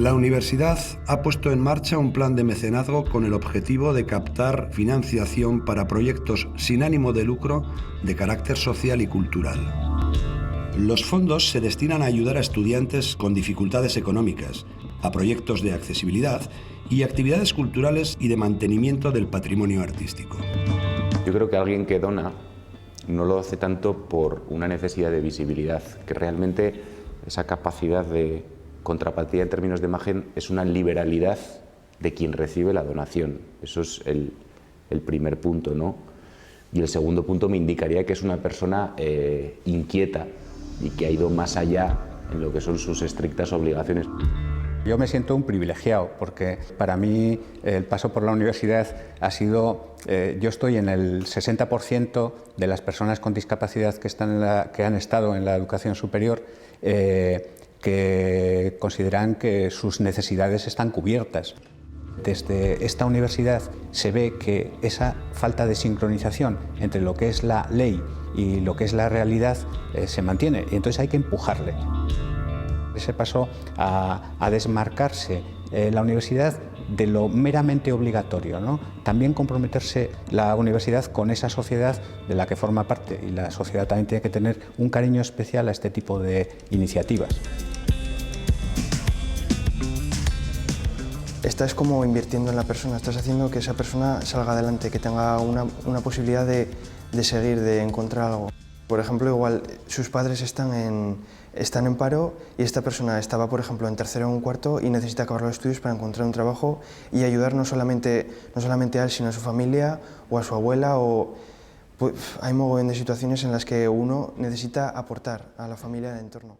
La universidad ha puesto en marcha un plan de mecenazgo con el objetivo de captar financiación para proyectos sin ánimo de lucro de carácter social y cultural. Los fondos se destinan a ayudar a estudiantes con dificultades económicas, a proyectos de accesibilidad y actividades culturales y de mantenimiento del patrimonio artístico. Yo creo que alguien que dona no lo hace tanto por una necesidad de visibilidad, que realmente esa capacidad de contrapartida en términos de imagen es una liberalidad de quien recibe la donación. Eso es el primer punto, ¿no? Y el segundo punto me indicaría que es una persona inquieta y que ha ido más allá en lo que son sus estrictas obligaciones. Yo me siento un privilegiado porque para mí el paso por la universidad ha sido, yo estoy en el 60% de las personas con discapacidad que han estado en la educación superior, que consideran que sus necesidades están cubiertas. Desde esta universidad se ve que esa falta de sincronización entre lo que es la ley y lo que es la realidad se mantiene, y entonces hay que empujarle. Ese paso a desmarcarse la universidad de lo meramente obligatorio, ¿no? También comprometerse la universidad con esa sociedad de la que forma parte, y la sociedad también tiene que tener un cariño especial a este tipo de iniciativas. Estás como invirtiendo en la persona, estás haciendo que esa persona salga adelante, que tenga una posibilidad de seguir, de encontrar algo. Por ejemplo, igual sus padres están en paro y esta persona estaba, por ejemplo, en tercero o en cuarto y necesita acabar los estudios para encontrar un trabajo y ayudar no solamente a él, sino a su familia o a su abuela. Pues, hay mogollón de situaciones en las que uno necesita aportar a la familia del entorno.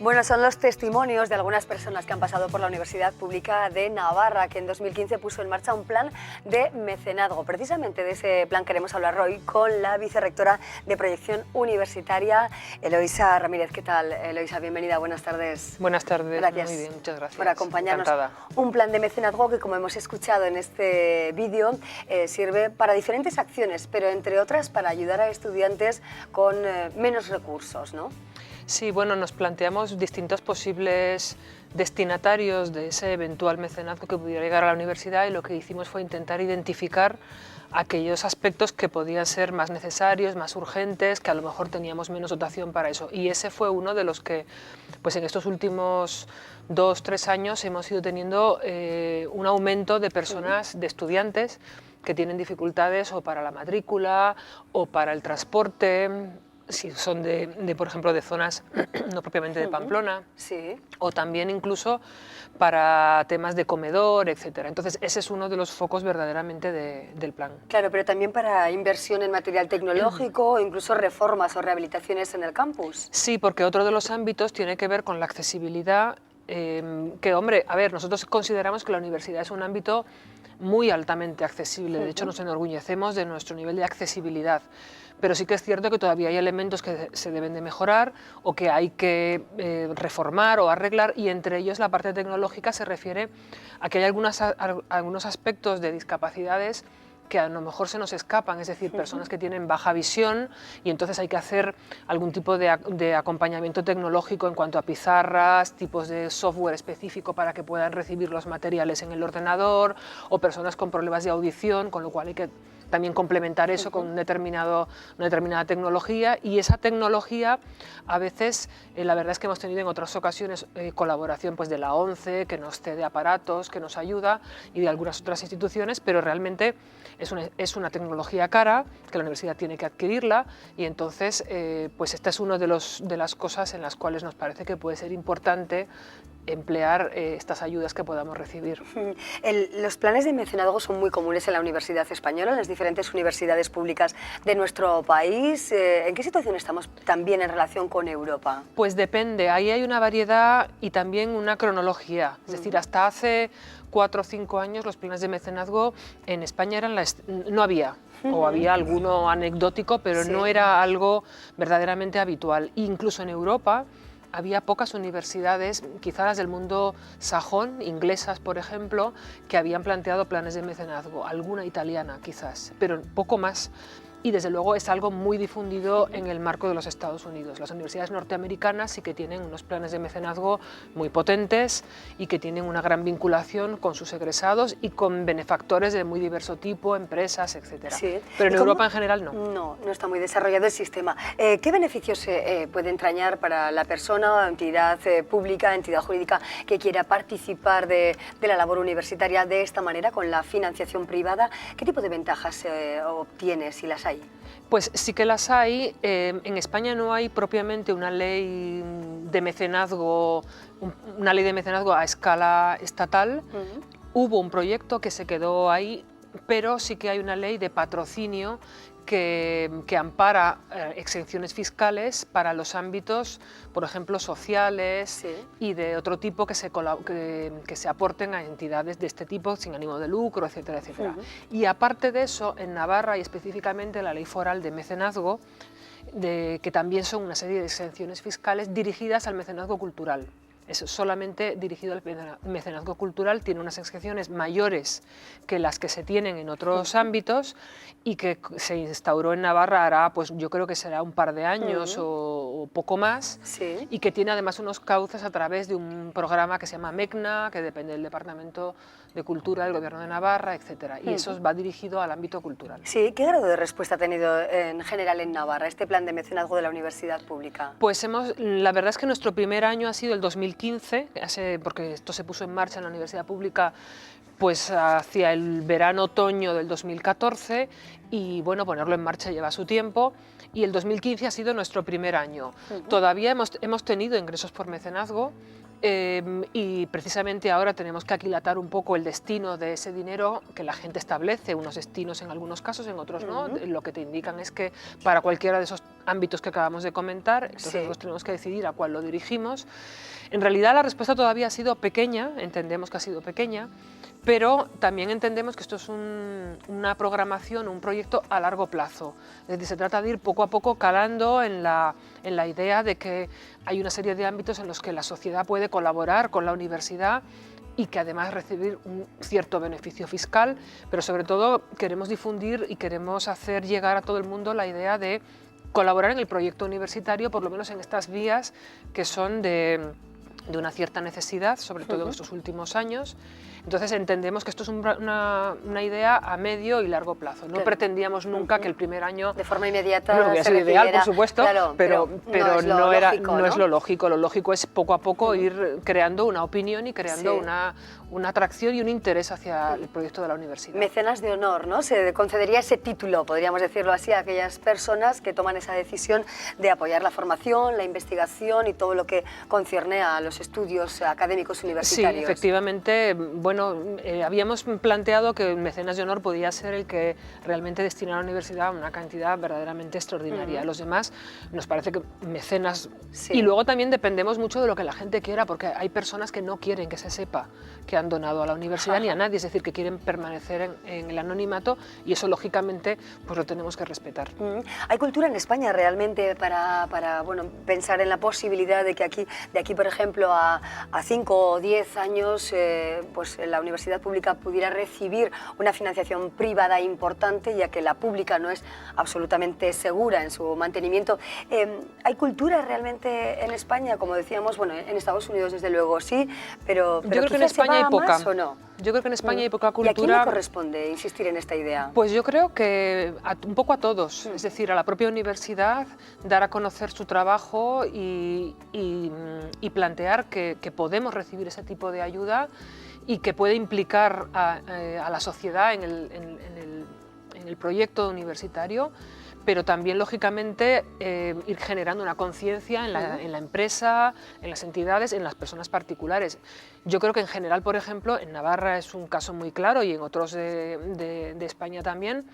Bueno, son los testimonios de algunas personas que han pasado por la Universidad Pública de Navarra, que en 2015 puso en marcha un plan de mecenazgo. Precisamente de ese plan queremos hablar hoy con la vicerrectora de Proyección Universitaria, Eloisa Ramírez. ¿Qué tal, Eloisa? Bienvenida, buenas tardes. Buenas tardes, gracias. Muy bien, muchas gracias. Por acompañarnos. Encantada. Un plan de mecenazgo que, como hemos escuchado en este vídeo, sirve para diferentes acciones, pero entre otras para ayudar a estudiantes con menos recursos, ¿no? Sí, bueno, nos planteamos distintos posibles destinatarios de ese eventual mecenazgo que pudiera llegar a la universidad, y lo que hicimos fue intentar identificar aquellos aspectos que podían ser más necesarios, más urgentes, que a lo mejor teníamos menos dotación para eso. Y ese fue uno de los que, pues en estos últimos 2-3 años hemos ido teniendo un aumento de personas, de estudiantes que tienen dificultades o para la matrícula o para el transporte, si son por ejemplo, de zonas no propiamente de Pamplona, sí, o también incluso para temas de comedor, etcétera. Entonces, ese es uno de los focos verdaderamente del plan. Claro, pero también para inversión en material tecnológico, o incluso reformas o rehabilitaciones en el campus. Sí, porque otro de los ámbitos tiene que ver con la accesibilidad, que, hombre, a ver, nosotros consideramos que la universidad es un ámbito muy altamente accesible. De hecho, nos enorgullecemos de nuestro nivel de accesibilidad. Pero sí que es cierto que todavía hay elementos que se deben de mejorar o que hay que reformar o arreglar, y entre ellos la parte tecnológica se refiere a que hay algunos aspectos de discapacidades que a lo mejor se nos escapan, es decir, personas que tienen baja visión, y entonces hay que hacer algún tipo de acompañamiento tecnológico en cuanto a pizarras, tipos de software específico para que puedan recibir los materiales en el ordenador, o personas con problemas de audición, con lo cual hay que también complementar eso con una determinada tecnología, y esa tecnología a veces, la verdad es que hemos tenido en otras ocasiones colaboración pues, de la ONCE, que nos cede aparatos, que nos ayuda, y de algunas otras instituciones, pero realmente es una tecnología cara, que la universidad tiene que adquirirla, y entonces pues esta es una de las cosas en las cuales nos parece que puede ser importante emplear estas ayudas que podamos recibir. Los planes de mecenazgo son muy comunes en la Universidad Española, en las diferentes universidades públicas de nuestro país. ¿En qué situación estamos también en relación con Europa? Pues depende, ahí hay una variedad y también una cronología. Es decir, hasta hace 4 o 5 años los planes de mecenazgo en España no había. O había alguno anecdótico, pero no era algo verdaderamente habitual. Incluso en Europa había pocas universidades, quizás las del mundo sajón, inglesas por ejemplo, que habían planteado planes de mecenazgo, alguna italiana quizás, pero poco más. y desde luego es algo muy difundido en el marco de los Estados Unidos. Las universidades norteamericanas sí que tienen unos planes de mecenazgo muy potentes y que tienen una gran vinculación con sus egresados y con benefactores de muy diverso tipo, empresas, etc. Sí. Pero en Europa en general no. No está muy desarrollado el sistema. ¿Qué beneficios puede entrañar para la persona, entidad pública, entidad jurídica que quiera participar de la labor universitaria de esta manera, con la financiación privada? ¿Qué tipo de ventajas obtiene, si las hay? Pues sí que las hay. En España no hay propiamente una ley de mecenazgo, a escala estatal. Hubo un proyecto que se quedó ahí, pero sí que hay una ley de patrocinio que ampara exenciones fiscales para los ámbitos, por ejemplo, sociales, sí, y de otro tipo que se aporten a entidades de este tipo sin ánimo de lucro, etcétera, etcétera. Y aparte de eso, en Navarra hay específicamente la ley foral de mecenazgo, que también son una serie de exenciones fiscales dirigidas al mecenazgo cultural. Es solamente dirigido al mecenazgo cultural, tiene unas exenciones mayores que las que se tienen en otros ámbitos y que se instauró en Navarra hará, pues yo creo que será un par de años o poco más, sí, y que tiene además unos cauces a través de un programa que se llama MECNA, que depende del Departamento de Cultura del Gobierno de Navarra, etc. Y eso va dirigido al ámbito cultural. Sí, ¿qué grado de respuesta ha tenido en general en Navarra este plan de mecenazgo de la universidad pública? Pues la verdad es que nuestro primer año ha sido el 2015, porque esto se puso en marcha en la universidad pública pues hacia el verano-otoño del 2014, y bueno, ponerlo en marcha lleva su tiempo, y el 2015 ha sido nuestro primer año. Todavía hemos tenido ingresos por mecenazgo, y precisamente ahora tenemos que aquilatar un poco el destino de ese dinero que la gente establece, unos destinos en algunos casos, en otros no. Lo que te indican es que para cualquiera de esos ámbitos que acabamos de comentar, entonces nosotros tenemos que decidir a cuál lo dirigimos. En realidad la respuesta todavía ha sido pequeña, entendemos que ha sido pequeña, pero también entendemos que esto es una programación, un proyecto a largo plazo. Es decir, se trata de ir poco a poco calando en la idea de que hay una serie de ámbitos en los que la sociedad puede colaborar con la universidad y que además recibir un cierto beneficio fiscal, pero sobre todo queremos difundir y queremos hacer llegar a todo el mundo la idea de colaborar en el proyecto universitario, por lo menos en estas vías que son de una cierta necesidad, sobre todo en estos últimos años. Entonces entendemos que esto es una idea a medio y largo plazo. No pretendíamos nunca que el primer año... De forma inmediata no hubiera sido ideal, por supuesto, claro, pero no es lo lógico. Lo lógico es poco a poco ir creando una opinión y creando una atracción y un interés hacia el proyecto de la universidad. Mecenas de honor, ¿no? Se concedería ese título, podríamos decirlo así, a aquellas personas que toman esa decisión de apoyar la formación, la investigación y todo lo que concierne a los estudios académicos universitarios. Sí, efectivamente. Bueno, habíamos planteado que el mecenas de honor podía ser el que realmente destinara a la universidad una cantidad verdaderamente extraordinaria. Los demás nos parece que mecenas... Y luego también dependemos mucho de lo que la gente quiera, porque hay personas que no quieren que se sepa que han donado a la universidad ni a nadie, es decir, que quieren permanecer en el anonimato, y eso lógicamente pues lo tenemos que respetar. ¿Hay cultura en España realmente para bueno, pensar en la posibilidad de que de aquí por ejemplo a 5 o 10 años pues la universidad pública pudiera recibir una financiación privada importante, ya que la pública no es absolutamente segura en su mantenimiento? ¿Hay cultura realmente en España? Como decíamos, bueno, en Estados Unidos desde luego sí, pero yo creo que en España hay poca. ¿O no? Yo creo que en España hay poca cultura. ¿Y a quién le corresponde insistir en esta idea? Pues yo creo que un poco a todos, es decir, a la propia universidad, dar a conocer su trabajo y plantear que podemos recibir ese tipo de ayuda y que puede implicar a la sociedad en el proyecto universitario, pero también, lógicamente, ir generando una conciencia en la empresa, en las entidades, en las personas particulares. Yo creo que en general, por ejemplo, en Navarra es un caso muy claro, y en otros de España también,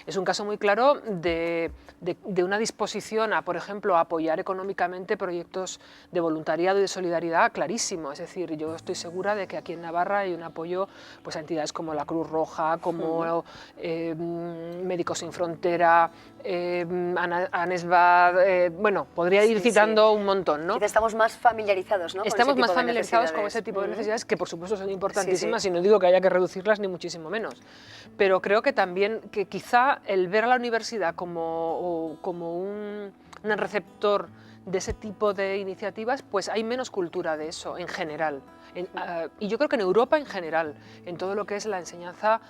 es un caso muy claro de una disposición a, por ejemplo, a apoyar económicamente proyectos de voluntariado y de solidaridad clarísimo. Es decir, yo estoy segura de que aquí en Navarra hay un apoyo pues, a entidades como la Cruz Roja, como Médicos Sin Frontera, ANESVAD, bueno, podría ir citando un montón, ¿no? Quizá estamos más familiarizados, ¿no? Estamos más familiarizados con ese tipo de necesidades que por supuesto son importantísimas, y no digo que haya que reducirlas ni muchísimo menos, pero creo que también que quizá el ver a la universidad como un receptor de ese tipo de iniciativas, pues hay menos cultura de eso en general. Y yo creo que en Europa en general, en todo lo que es la enseñanza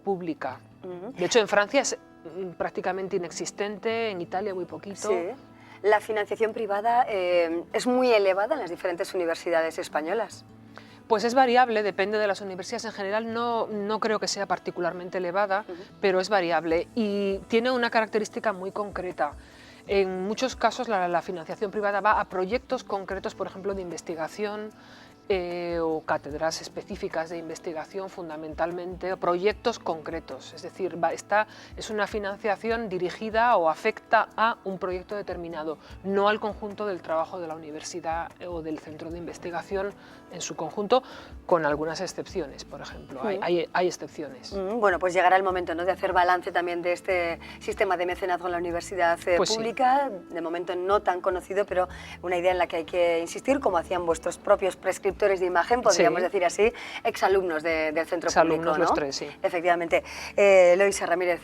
pública. De hecho, en Francia es prácticamente inexistente, en Italia muy poquito. Sí. ¿La financiación privada es muy elevada en las diferentes universidades españolas? Pues es variable, depende de las universidades. En general no creo que sea particularmente elevada, pero es variable y tiene una característica muy concreta. En muchos casos la financiación privada va a proyectos concretos, por ejemplo, de investigación, o cátedras específicas de investigación fundamentalmente, o proyectos concretos, es decir, es una financiación dirigida o afecta a un proyecto determinado, no al conjunto del trabajo de la universidad o del centro de investigación en su conjunto, con algunas excepciones, por ejemplo, hay excepciones. Bueno, pues llegará el momento, ¿no?, de hacer balance también de este sistema de mecenazgo en la universidad pública, de momento no tan conocido, pero una idea en la que hay que insistir, como hacían vuestros propios prescriptores de imagen, podríamos decir así, exalumnos del centro público, ¿no? Los tres, sí. Efectivamente. Eloisa Ramírez,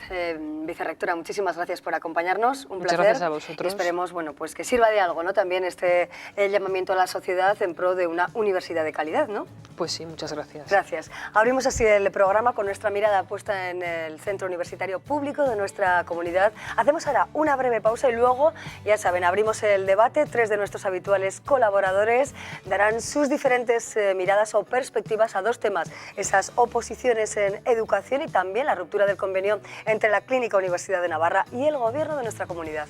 vicerrectora, muchísimas gracias por acompañarnos, un Muchas placer. gracias a vosotros. Y esperemos, bueno, pues que sirva de algo, ¿no?, también este llamamiento a la sociedad en pro de una universidad de calidad, ¿no? Pues sí, muchas gracias. Gracias. Abrimos así el programa con nuestra mirada puesta en el centro universitario público de nuestra comunidad. Hacemos ahora una breve pausa y luego, ya saben, abrimos el debate. 3 de nuestros habituales colaboradores darán sus diferentes miradas o perspectivas a 2 temas: esas oposiciones en educación y también la ruptura del convenio entre la Clínica Universidad de Navarra y el Gobierno de nuestra comunidad.